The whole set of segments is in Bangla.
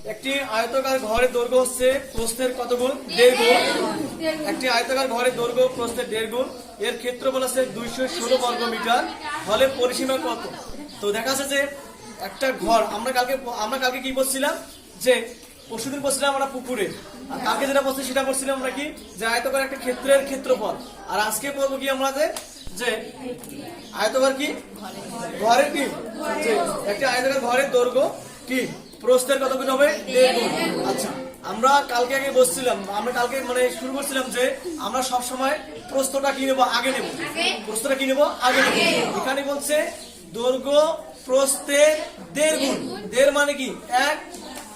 একটি আয়তাকার ঘরের দৈর্ঘ্য হচ্ছে প্রস্থের কত গুণ? 1.5 গুণ। একটি আয়তাকার ঘরের দৈর্ঘ্য প্রস্থের 1.5 গুণ। এর ক্ষেত্রফল আছে 216 বর্গ মিটার। হলে পরিসীমা কত? তো দেখা যাচ্ছে যে একটা ঘর আমরা কালকে কি বলছিলাম যে পরশুদিন বলছিলাম আমরা পুকুরে, আর কালকে যেটা বলছি সেটা বলছিলাম আমরা কি যে আয়তাকার একটা ক্ষেত্রের ক্ষেত্রফল। আর আজকে বলবো কি আমরা যে আয়তাকার কি ঘরের কি যে একটি আয়তাকার ঘরের দৈর্ঘ্য কি প্রস্থের কত গুণ হবে? 1.5 গুণ। আচ্ছা, আমরা কালকে মানে শুরু করছিলাম যে আমরা সব সময় প্রস্থটা কি নেব? আগে নেব। প্রস্থটা কি নেব? আগে নেব। এখানে বলছে দৈর্ঘ্য প্রস্থের 1.5 গুণ। 1.5 মানে কি 1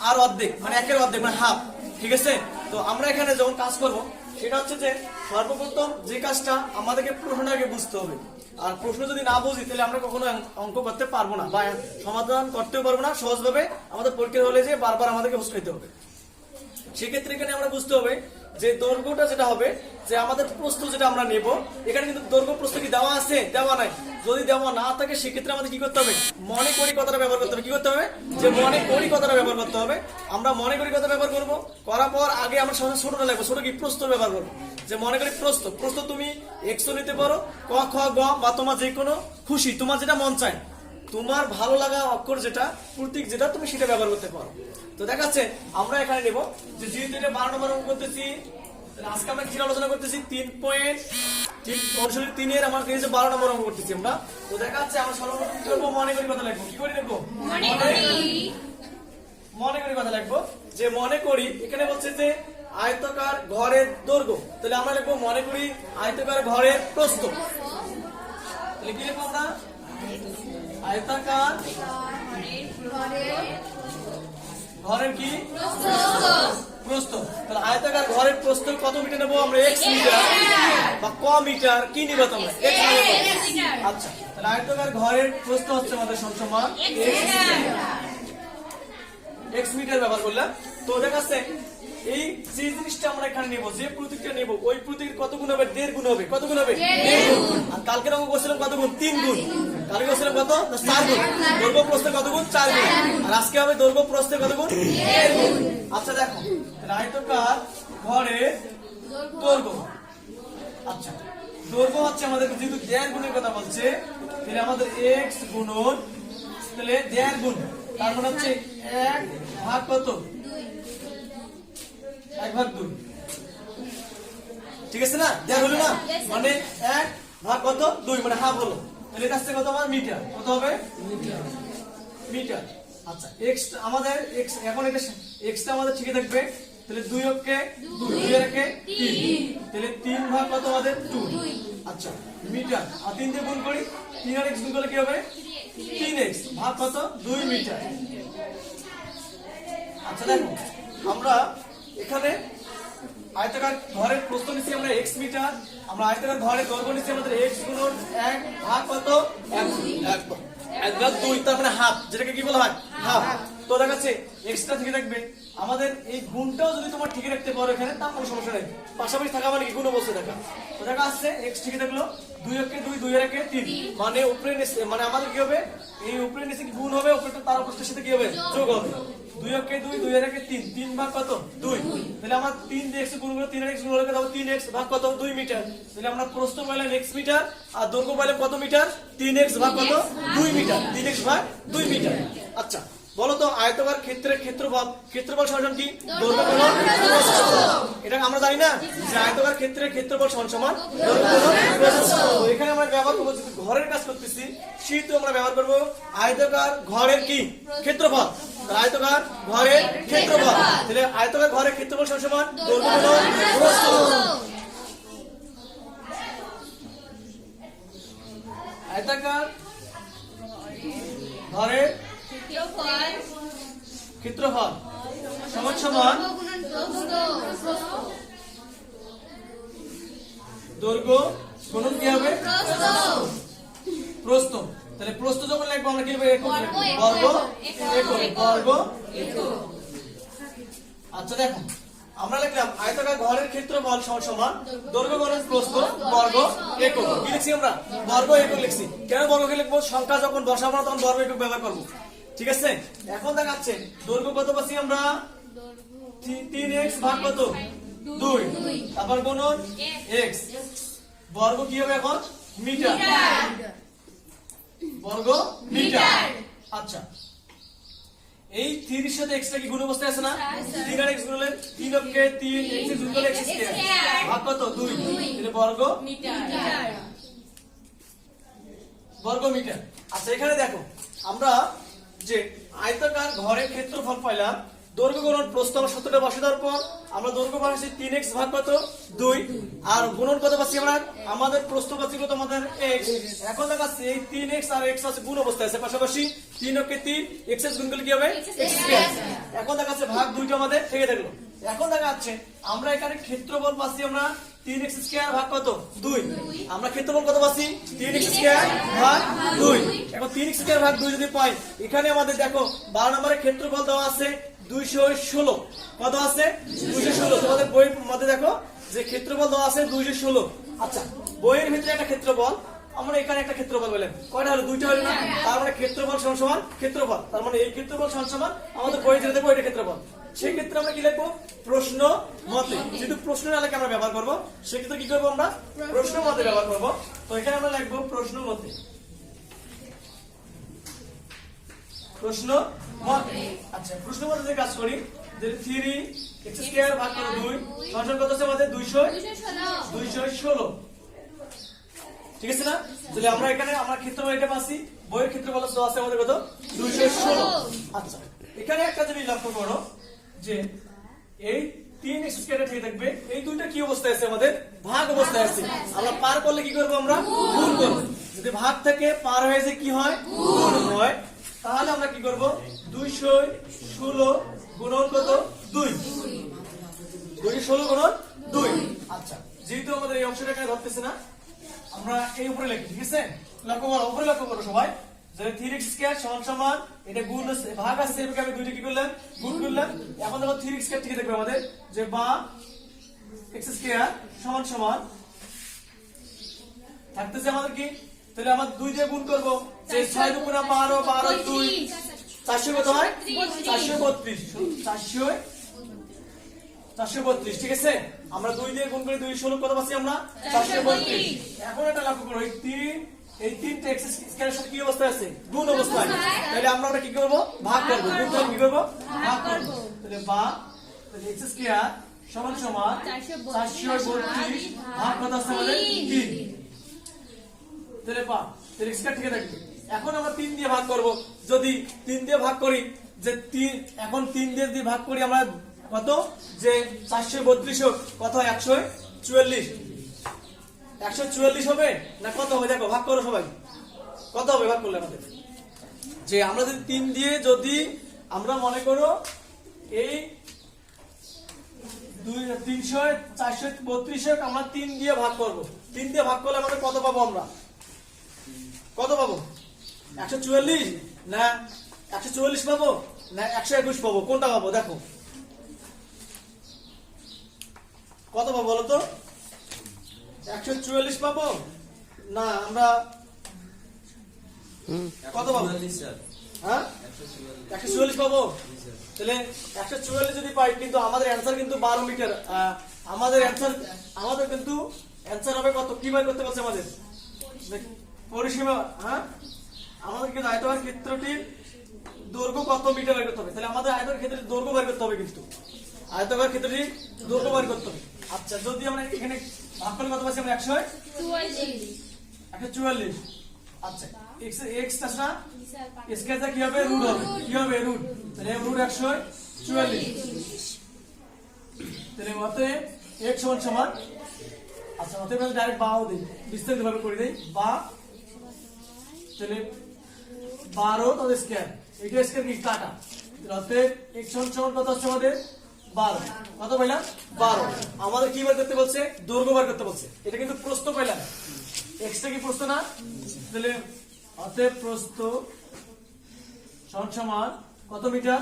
আর অর্ধেক, মানে 1 এর অর্ধেক মানে হাফ। ঠিক আছে? তো আমরা এখানে যখন কাজ করব সেটা হচ্ছে যে সর্বপ্রথম যে কাজটা আমাদেরকে প্রশ্নটাকে বুঝতে হবে। আর প্রশ্ন যদি না বুঝি তাহলে আমরা কখনো অঙ্ক করতে পারবো না বা সমাধান করতেও পারবো না সহজভাবে। আমাদের পরীক্ষা হলে যে বারবার আমাদেরকে হুঁশ খাইতে হবে। সেক্ষেত্রে এখানে আমরা বুঝতে হবে যে দৈর্ঘ্যটা যেটা হবে যে আমাদের প্রস্থ যেটা আমরা নেব, এখানে কিন্তু দৈর্ঘ্য প্রস্থ কি দেওয়া আছে? দেওয়া নাই। যদি দেওয়া না থাকে সেক্ষেত্রে আমাদের কি করতে হবে? মনে করি কথাটা ব্যবহার করতে হবে। কি করতে হবে? যে মনে করি কথাটা ব্যবহার করতে হবে। আমরা মনে করি কথা ব্যবহার করব, করার পর আগে আমরা সবসময় ছোটটা লাগবো। ছোট কি প্রস্থ ব্যবহার করবো। যে মনে করি প্রস্থ তুমি এক্স নিতে পারো, ক খ গ বা তোমার যে কোনো খুশি তোমার যেটা মন চায়, তোমার ভালো লাগা অক্ষর যেটা প্রতীক যেটা তুমি সেটা ব্যবহার করতে পারো। তো দেখাচ্ছে আমরা এখানে নেব যে যেহেতু এটা 12 নম্বর অঙ্ক করতেছি, আজকে আমরা কি আলোচনা করতেছি? 3.3 এর আমার কাছে 12 নম্বর অঙ্ক করতেছি আমরা। তো দেখাচ্ছে আমরা সর্বপ্রথম কি করব? মনে করি কথা লিখবো। কি করে লিখবো? মনে করি কথা লিখবো। যে মনে করি এখানে বলছে যে আয়তাকার ঘরের দৈর্ঘ্য, তাহলে আমরা লিখবো মনে করি আয়তাকার ঘরের প্রস্থ। তাহলে কি লিখবো আমরা? আয়তাকার ঘরের কি প্রস্থ। তাহলে আয়তাকার ঘরের প্রস্থ কত মিটার নেবো আমরা? x মিটার বা ক মিটার কি নিবা তোমরা? x metre. আচ্ছা, তাহলে আয়তাকার ঘরের প্রস্থ হচ্ছে আমাদের সমান x মিটার ব্যবহার করলাম। তো দেখাচ্ছে এই যে জিনিসটা আমরা এখানে নেব, যে প্রতীকটা নেব, ওই প্রতীকের কত গুণ হবে? 1.5 গুণ হবে। কত গুণ হবে? 1.5 গুণ। আর কালকে অঙ্ক করছিলাম কত গুণ? 3 গুণ। কালকে করছিলাম কত? 4 গুণ। দৈর্ঘ্য প্রস্থের কত গুণ? 4 গুণ। আর আজকে হবে দৈর্ঘ্য প্রস্থের কত গুণ? 1.5 গুণ। আচ্ছা দেখো, আয়তাকার ঘরের দৈর্ঘ্য। আচ্ছা, দৈর্ঘ্য হচ্ছে আমাদের যেহেতু 1.5 গুণের কথা বলছে, তাহলে আমাদের x গুণন তাহলে 1.5 গুণ, তার মানে হচ্ছে 1 ভাগ কত? 1/2। ঠিক আছে না? 1.5 হলো না, মানে 1 ভাগ কত? 2 মানে হাফ হলো। তাহলে এটা হচ্ছে কত? আমার মিটার। কত হবে? মিটার। আচ্ছা, x আমাদের x এখন এটা x টা আমাদের ঠিক থাকবে। তাহলে 2 অক্ষে 2 2 রেখে 3, তাহলে 3 ভাগ কত আমাদের? 2। আচ্ছা, মিটার। আর 3 দিয়ে গুণ করি, 3 আর x গুণ করলে কি হবে? 3x ভাগ কত? 2 মিটার। আচ্ছা দেখো, আমরা এখানে আয়তাকার ঘরের প্রস্থ নিচ্ছি আমরা x মিটার, আমরা আয়তাকার ঘরের দৈর্ঘ্য নিচ্ছি আমাদের x গুণন 1 ভাগ কত? 1/2, তার মানে হাফ, যেটাকে কি বলা হয়? হাফ। তো দেখাচ্ছে এক্সট্রা থেকে থাকবে আমাদের এই গুণটাও যদি তোমার ঠিক রাখতে পারো এখানে, তার কোনো সমস্যা নেই। পাশাপাশি থাকা মানে কি? গুণ অবস্থায় থাকা। তো দেখা আসছে x ঠিক থাকলো, 2 অক্ষে 2 2 এর একে 3, মানে উপরে নিচে, মানে আমাদের কি হবে? এই উপরে নিচে গুণ হবে, উপরেটা তার উপরের সাথে কি হবে? যোগ হবে। 2 অক্ষে 2 2 এর একে 3, 3 ভাগ কত? 2। তাহলে আমরা 3 দিয়ে x গুণ করলে 3 আর x গুণ করলে কত? 3x ভাগ কত? 2 মিটার। তাহলে আমরা প্রস্থ পাইলাম x মিটার আর দৈর্ঘ্য পাইলাম কত মিটার? 3x ভাগ কত? 2 মিটার। 3x ভাগ 2 মিটার। আচ্ছা, বলো তো আয়তাকার ক্ষেত্রের ক্ষেত্রফল সমান কি? দৈর্ঘ্য গুণন প্রস্থ। এটা আমরা জানি না যে আয়তাকার ক্ষেত্রের ক্ষেত্রফল সমান দৈর্ঘ্য গুণন প্রস্থ। তো এখানে আমরা ব্যবহার করব, যদি ঘরের কাজ করতেছি সেহেতু আমরা ব্যবহার করব আয়তাকার ঘরের কি? ক্ষেত্রফল। আয়তাকার ঘরের ক্ষেত্রফল, তাহলে আয়তাকার ঘরের ক্ষেত্রফল সমান দৈর্ঘ্য গুণন প্রস্থ। আয়তাকার ঘরের ক্ষেত্রফল সমান দৈর্ঘ্য গুণন কি হবে? প্রস্থ। তাহলে প্রস্থ যখন লিখবো আমরা কি লিখবো? বর্গ একক। আচ্ছা দেখো, আমরা লিখলাম আয়তাকার ঘরের ক্ষেত্রফল সমান দৈর্ঘ্য গুণন প্রস্থ বর্গ একক। কি লিখছি আমরা? বর্গ একক লিখছি। কেন বর্গ একক লিখবো? সংখ্যা যখন বসাবো না তখন বর্গ একক ব্যবহার করবো। ঠিক আছে, এখন দেখাচ্ছে দৈর্ঘ্য কত পাচ্ছি আমরা 3x ভাগ কত 2, তারপর গুণন x, বর্গ কি হবে এখন মিটার, বর্গ মিটার। আচ্ছা, এই 3 এর সাথে x টা কি গুণ অবস্থায় আছে না, 3 আর x গুণ হলে 3 অক্ষে 3, x এর গুণ হলে x স্কয়ার ভাগ কত 2, তাহলে বর্গ মিটার, বর্গ মিটার। আচ্ছা, এখানে দেখো আমরা যে আয়তাকার ঘরের ক্ষেত্রফল পাইলাম, দৈর্ঘ্য গুণন প্রস্থ আমরা সূত্রটা বসে দেওয়ার পর আমরা দৈর্ঘ্য পাচ্ছি 3x ভাগ কত 2, আর গুণন কত পাচ্ছি আমরা, আমাদের প্রস্থ পাচ্ছি কত আমাদের x। এখন দেখাচ্ছি এই 3x আর x আছে গুণ অবস্থায় আছে, পাশাপাশি 3 অক্ষে 3, x এর গুণ করলে কি হবে x স্কয়ার। এখন দেখাচ্ছে ভাগ 2টা আমাদের থেকে থাকলো। এখন দেখাচ্ছে আমরা এখানে ক্ষেত্রফল পাচ্ছি আমরা 3x স্কয়ার ভাগ কত 2, আমরা ক্ষেত্রফল কত পাচ্ছি 3x স্কয়ার ভাগ 2। এখন 3x স্কয়ার ভাগ 2 যদি পাই, এখানে আমাদের দেখো 12 নম্বরের ক্ষেত্রফল দেওয়া আছে 216, কত আছে 216, তোমাদের বইয়ের মধ্যে দেখো যে ক্ষেত্রফল দেওয়া আছে 216। আচ্ছা, বইয়ের ভিতরে একটা ক্ষেত্রফল, আমরা এখানে একটা ক্ষেত্রফল বললাম, কয়টা হলো 2টা হলো না, তার মানে ক্ষেত্রফল সমান সমান ক্ষেত্রফল, তার মানে এই ক্ষেত্রফল সমান সমান আমাদের বইয়ে যেটা দেখবো এটা ক্ষেত্রফল। সেই ক্ষেত্রে আমরা কি লিখবো প্রশ্ন মতে, যেহেতু প্রশ্ন নালাকে আমরা ব্যবহার করবো সেক্ষেত্রে কি করবো আমরা প্রশ্ন মতে ব্যবহার করবো। তো এখানে আমরা লিখবো প্রশ্ন মতে, প্রশ্ন মতে। আচ্ছা, প্রশ্ন মতে যদি কাজ করি, যে 3x স্কয়ার ভাগ করে 2 সমান কত আছে আমাদের 216, ঠিক আছে না। তাহলে আমরা এখানে আমরা ক্ষেত্রফল এটা পাচ্ছি, বইয়ের ক্ষেত্রফল আছে আমাদের কত 216। আচ্ছা, এখানে একটা জিনিস লক্ষ্য করো যে এই 3x স্কয়ারটা ঠিক থাকবে, এই দুইটা কি অবস্থায় আছে আমাদের ভাগ অবস্থায় আছে, আমরা পার করলে কি করব আমরা গুণ করব, যদি ভাগ থেকে পার হয়ে যায় কি হয় গুণ হয়, তাহলে আমরা কি করব 216 গুণন কত 2, 216 গুণন 2। আচ্ছা, যেহেতু আমাদের এই অংশটা এখানে ধরতেছে না, আমরা এই উপরে লিখি, ঠিক আছে, লক্ষ্য করো উপরে লক্ষ্য করো সবাই, যে 3x স্কয়ার সমান সমান এটা গুণ আছে ভাগ আছে, এবারে আমি দুইটা কি করলাম গুণ করলাম। এখন দেখো 3x স্কয়ার ঠিক থাকবে আমাদের, যে বা x স্কয়ার সমান সমান থাকতেছে আমাদের কি, তাহলে আমরা 2 দিয়ে গুণ করব, যে 6 2 গুণ 12, 12 2 400 কত হয় 432, 432, ঠিক আছে। আমরা 2 দিয়ে গুণ করে 2 16 কত পাচ্ছি আমরা 432। এখন এটা লক্ষ্য করো, এই 3টা x স্কয়ারের সাথে কি অবস্থায় আছে গুণ অবস্থায়, তাহলে আমরা ওটা কি করব ভাগ করব, গুণ করে কি করব ভাগ করব, তাহলে বা তাহলে x স্কয়ার সমান সমান 432 ভাগ কত আছে আমাদের 3, তাহলে বা তাহলে x স্কয়ার ঠিক থাকবে। এখন আমরা 3 দিয়ে ভাগ করব, যদি 3 দিয়ে ভাগ করি, যে 3 এখন 3 দিয়ে যদি ভাগ করি আমরা কত, যে 432 কত হয় 144, 144 হবে না কত হবে, দেখো ভাগ করো সবাই, কত হবে ভাগ করলে আমাদের, যে আমরা যদি 3 দিয়ে যদি আমরা মনে করো এই 300 432 আমরা 3 দিয়ে ভাগ করব, 3 দিয়ে ভাগ করলে আমাদের কত পাবো, আমরা কত পাবো 144 না 144 পাবো না 121 পাবো, কোনটা পাবো দেখো কত পাবো বলো তো, 144 পাবো না আমরা কত পাবো, হ্যাঁ 144 পাবো। তাহলে 144 যদি পাই, কিন্তু আমাদের অ্যানসার কিন্তু 12 মিটার, আমাদের কিন্তু অ্যানসার হবে কত, কি বের করতে বলছে আমাদের পরিসীমা, হ্যাঁ আমাদের কিন্তু আয়তকার ক্ষেত্রটির দৈর্ঘ্য কত মিটার বের করতে হবে, তাহলে আমাদের আয়তকার ক্ষেত্রের দৈর্ঘ্য বের করতে হবে, কিন্তু আয়তকার ক্ষেত্রটির দৈর্ঘ্য বের করতে হবে। আচ্ছা, যদি আমরা এখানে ভাগ করলে কত পাচ্ছি আমরা 144। আচ্ছা, x টা স্কয়ারটা কি হবে রুট হবে, কি হবে রুট, তাহলে রুট 144, তাহলে অতএব x সমান সমান, আচ্ছা অতএব আমরা ডাইরেক্ট বাও দেই, বিস্তারিত ভাবে করে দেই, বা তাহলে 12 তো স্কয়ার, এটা স্কয়ার কি কাটা, তাহলে অতএব x সমান সমান কত আছে আমাদের 12, কত পাইলাম 12। আমাদের কি বের করতে বলছে দৈর্ঘ্য বের করতে বলছে, এটা কিন্তু প্রস্থ পাইলাম, x টা কি প্রস্থ না, তাহলে অতএব প্রস্থ সমান সমান কত মিটার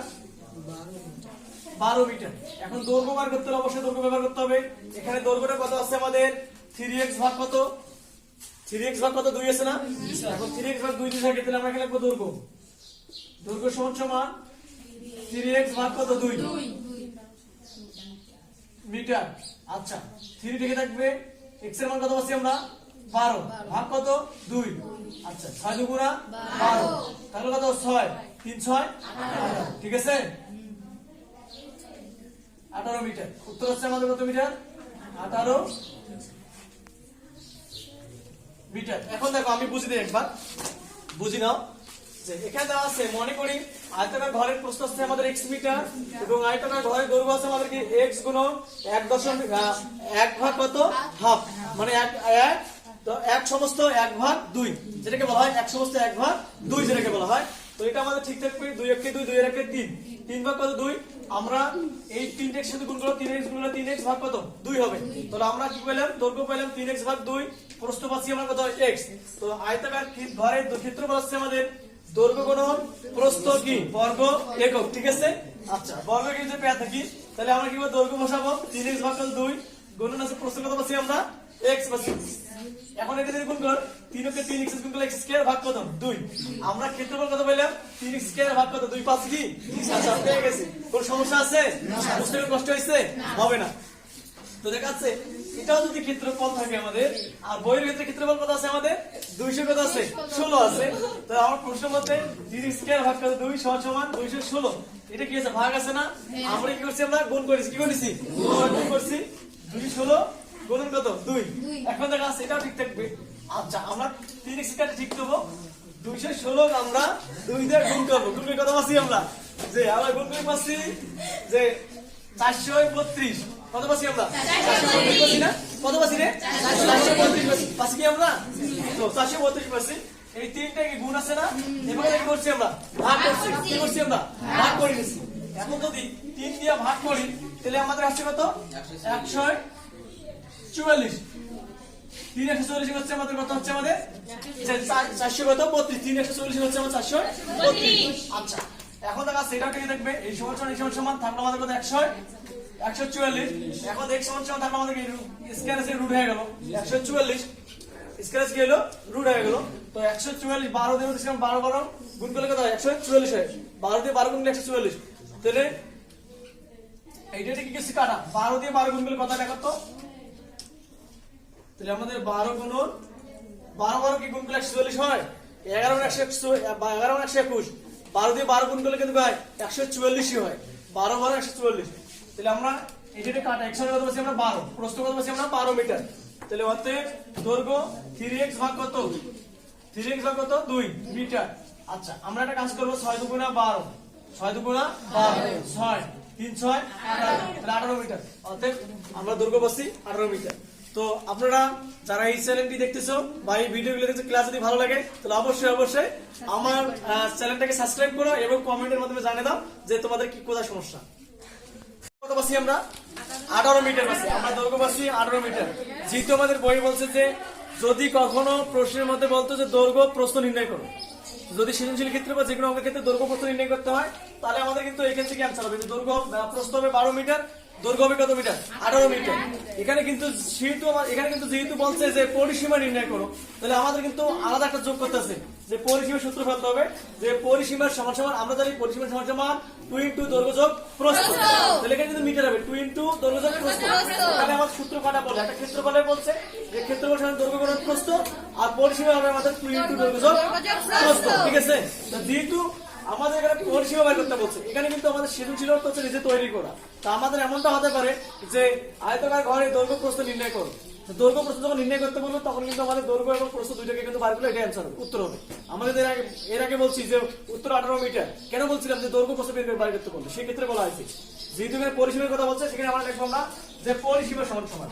12 মিটার। এখন দৈর্ঘ্য বের করতে হলে অবশ্যই দৈর্ঘ্য ব্যবহার করতে হবে, এখানে দৈর্ঘ্যটা কত আছে আমাদের 3x ভাগ কত, 3x ভাগ কত 2 আছে না, এখন 3x ভাগ 2 দিয়ে থাকে, তাহলে আমরা এখানে লিখব দৈর্ঘ্য, দৈর্ঘ্য সমান সমান 3x ভাগ কত 2 মিটার। আচ্ছা 3 থেকে থাকবে x এর মান কত পাচ্ছি আমরা 12 ভাগ কত 2। আচ্ছা 6 দুগুণা 12 তাহলে কত 6 3 6 18 ঠিক আছে 18 মিটার। উত্তর হচ্ছে আমাদের কত মিটার 18 মিটার। এখন দেখো আমি বুঝি দিই একবার বুঝি নাও যে এখানে দেওয়া আছে মনে করি আয়তাকার ঘরের প্রস্থ আছে আমাদের x মিটার এবং আয়তাকার ঘরের দৈর্ঘ্য আছে আমাদের কি x গুণন 1 ভাগ কত হাফ মানে 1 তো 1 সমস্ত 1 ভাগ 2 যেটাকে বলা হয় 1 সমস্ত 1 ভাগ 2 যেটাকে বলা হয়। তো এটা আমাদের ঠিক থাকবে 2 1 কে 2 2 এর 1 কে 3 3 ভাগ কত 2। আমরা এই 3 এর সাথে গুণ করলে 3x গুণ করলে 3x ভাগ কত 2 হবে। তাহলে আমরা কি পেলাম দৈর্ঘ্য পেলাম 3x ভাগ 2 প্রস্থ পাচ্ছি আমরা কত x। তো আয়তাকার ঘরের ক্ষেত্রফল হচ্ছে আমাদের দৈর্ঘ্য গুণন প্রস্থ কি বর্গ একক ঠিক আছে। আচ্ছা বর্গ কি যদি পেয়ে থাকি তাহলে আমরা কি করব দৈর্ঘ্য বসাবো 3x ভাগ 2 গুণন আছে প্রস্থ কত পাচ্ছি আমরা x পাচ্ছি। এখন এটা যদি গুণ কর 3 কে 3x গুণ করলে x স্কয়ার ভাগ কত 2। আমরা ক্ষেত্রফল কত পেলাম 3x স্কয়ার ভাগ কত 2 পাচ্ছি কি। আচ্ছা পেয়ে গেছি কোন সমস্যা আছে বুঝতে কষ্ট হইছে হবে না। তো দেখাচ্ছে এটাও যদি ক্ষেত্রফল থাকে আমাদের আর বইয়ের ক্ষেত্রে ক্ষেত্রফল কত আছে আমাদের 200 কত আছে 16 আছে। তো আমার প্রশ্ন মতে 3x স্কয়ার ভাগ কত 2 সমান 216। এটা কি আছে ভাগ আছে না আমরা কি করছি আমরা গুণ করেছি কি করেছি গুণ করছি 216 গুণন কত 2। এখন দেখা আছে এটাও ঠিক থাকবে। আচ্ছা আমরা 3x কাটে ঠিক দেবো 216 আমরা 2 দিয়ে গুণ করব গুণ করে কত পাচ্ছি আমরা যে আমরা গুণ করে পাচ্ছি যে 432 কত পাচ্ছি আমরা 432 পাচ্ছি না কত পাচ্ছি রে 432 পাচ্ছি কি আমরা তো 432 পাচ্ছি। এই তিনটা কি গুণ আছে না এবারে কি করছি আমরা ভাগ করছি কি করছি আমরা ভাগ করে নিছি। এখন যদি 3 দিয়ে ভাগ করি তাহলে আমাদের আসছে কত 144 3 144 হচ্ছে আমাদের কত হচ্ছে আমাদের 400 কত 32 3 144 হচ্ছে আমাদের 432। আচ্ছা এখন দেখা সেটা কি দেখবে এই সমান থাকলো আমাদের কত 144। এখন x সমান থাকলো আমাদের কি স্কয়ার এসে রুট হয়ে গেল 144 স্কয়ার এসে গেল রুট হয়ে গেল। তো 144 12 দিয়ে দিছিলাম 12 12 গুণ করলে কত 144 হয় 12 দিয়ে 12 গুণ করলে 144। তাহলে এইটা কি কিছু কাটা 12 দিয়ে 12 গুণ করলে কত টাকা কত তাহলে আমাদের 12 গুণন 12 কি গুণ করলে 144 হয় 11 121 12 দিয়ে 12 গুণ করলে কিন্তু ভাই 144 হয় 12 144। তাহলে আমরা এইটা কাটা x এর কত পাচ্ছি আমরা 12 প্রস্থ কত পাচ্ছি আমরা 12 মিটার। তাহলে অতএব দৈর্ঘ্য 3x ভাগ কত 3x ভাগ কত 2 মিটার। আচ্ছা আমরা একটা কাজ করব 6 দুগুণা 12 6 দুগুণা 12 6 3 6 18 মিটার। অতএব আমরা দৈর্ঘ্য পাচ্ছি 18 মিটার। তো আপনারা যারা এই চ্যানেলটি দেখতেছো বা এই ভিডিওগুলো দেখতেছো ক্লাস যদি ভালো লাগে তাহলে অবশ্যই আমার চ্যানেলটাকে সাবস্ক্রাইব করো এবং কমেন্টের মাধ্যমে জানিয়ে দাও যে তোমাদের কি কোথায় সমস্যা। কত পাচ্ছি আমরা 18 মিটার পাচ্ছি আমরা দৈর্ঘ্য পাচ্ছি 18 মিটার। যেহেতু আমাদের বই বলছে যে যদি কখনো প্রশ্নের মধ্যে বলতো যে দৈর্ঘ্য প্রস্থ নির্ণয় করো যদি সৃজনশীল ক্ষেত্রে বা যেকোনো অঙ্কের ক্ষেত্রে দৈর্ঘ্য প্রস্থ নির্ণয় করতে হয় তাহলে আমাদের কিন্তু এখান থেকে অ্যান্সার হবে দৈর্ঘ্য প্রস্থ হবে 12 মিটার দৈর্ঘ্য হবে কত মিটার 18 মিটার। এখানে কিন্তু যেহেতু বলছে যে পরিসীমা নির্ণয় করো তাহলে আমাদের কিন্তু আলাদা একটা যোগ করতে আছে যে পরিসীমার সূত্র ফেলতে হবে যে পরিসীমার সমান সমান আমরা জানি পরিসীমার সমান সমান 2 ইনটু দৈর্ঘ্য যোগ প্রস্থ। তাহলে এখানে কিন্তু মিটার হবে 2 ইনটু দৈর্ঘ্য যোগ প্রস্থ। তাহলে আমাদের সূত্র কাটা বলে একটা ক্ষেত্রফলে বলছে যে ক্ষেত্রফল সমান দৈর্ঘ্য গুণন প্রস্থ আর পরিসীমা হবে আমাদের 2 ইনটু দৈর্ঘ্য যোগ প্রস্থ ঠিক আছে। তো যেহেতু আমাদের এখানে পরিসীমা বের করতে বলছে এখানে কিন্তু আমাদের সৃজনশীল অর্থ হচ্ছে নিজে তৈরি করা। তা আমাদের এমনটা হতে পারে যে আয়তাকার ঘরে দৈর্ঘ্য প্রস্থ নির্ণয় করো দৈর্ঘ্য প্রস্থ যখন নির্ণয় করতে বলবো তখন কিন্তু আমাদের দৈর্ঘ্য এবং প্রস্থ দুইটাকে কিন্তু বার করলে এটা অ্যান্সার হবে উত্তর হবে। আমাদের এর আগে বলছি যে উত্তর 18 মিটার কেন বলছিলাম যে দৈর্ঘ্য প্রস্থ বের করে বার করতে বলবো সেই ক্ষেত্রে বলা হয়েছে যেহেতু এখানে পরিসীমার কথা বলছে সেখানে আমরা লিখবো আমরা যে পরিসীমা সমান সমান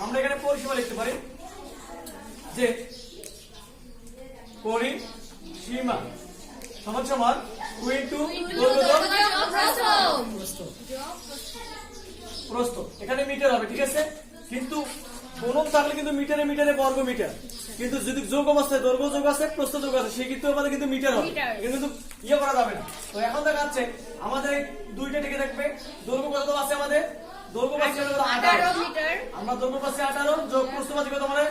আমরা এখানে পরিসীমা লিখতে পারি যে পরিসীমা সমান সমান 2 ইনটু দৈর্ঘ্য যোগ প্রস্থ এখানে মিটার হবে ঠিক আছে। কিন্তু গুণন থাকলে কিন্তু মিটারে মিটারে বর্গ মিটার কিন্তু যদি যোগ অবস্থায় দৈর্ঘ্য যোগ আছে প্রস্থ যোগ আছে সেই ক্ষেত্রে আমাদের কিন্তু মিটার হবে কিন্তু ইয়ে করা যাবে না। তো এখন দেখা যাচ্ছে আমাদের দুইটা থেকে দেখবে দৈর্ঘ্য কত আছে আমাদের দৈর্ঘ্য পাচ্ছি 18 মিটার আমরা দৈর্ঘ্য পাচ্ছি 18 যোগ প্রস্থ পাচ্ছি কত মানে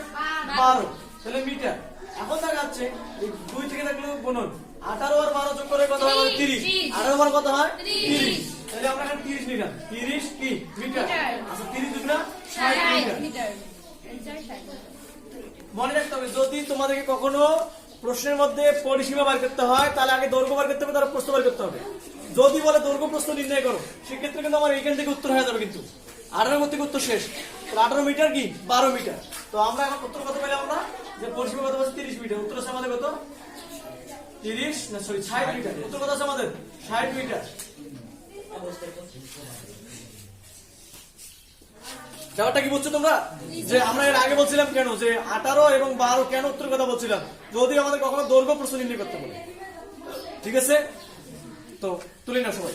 12 তাহলে মিটার। এখন দেখা যাচ্ছে এই 2 থেকে দেখলো গুণন 18 আর 12 যোগ করে কত হয় আমাদের 30। 18 বার কত হয় 30। তাহলে আমরা এখানে 30 নিলাম। 30 কি মিটার। আচ্ছা 30 দুগুণা 60 মিটার। মনে রাখতে হবে যদি তোমাদেরকে কখনো প্রশ্নের মধ্যে পরিসীমা বার করতে হয় তাহলে আগে দৈর্ঘ্য বার করতে হবে, তারপর প্রস্থ বার করতে হবে। যদি বলে দৈর্ঘ্য প্রস্থ নির্ণয় করো সেক্ষেত্রে কিন্তু আমার এইখান থেকে উত্তর হয়ে যাবে। কিন্তু 18 থেকে উত্তর শেষ। 18 মিটার কি 12 মিটার। তো আমরা এখন উত্তর কত পেলাম আমরা, যে পরিসীমা কত বলছে 30 মিটার। উত্তর আছে আমাদের কত 30 না সরি 60 মিটার। উত্তর কত আছে আমাদের 60 মিটার। ব্যাপারটা কি বুঝছো তোমরা? যে আমরা এর আগে বলছিলাম কেন যে 18 এবং 12 কেন উত্তর কথা বলছিলাম, যদি আমাদের কখনো দৈর্ঘ্য প্রস্থ নির্ণয় করতে বলে। ঠিক আছে, তো তুলে না সবাই।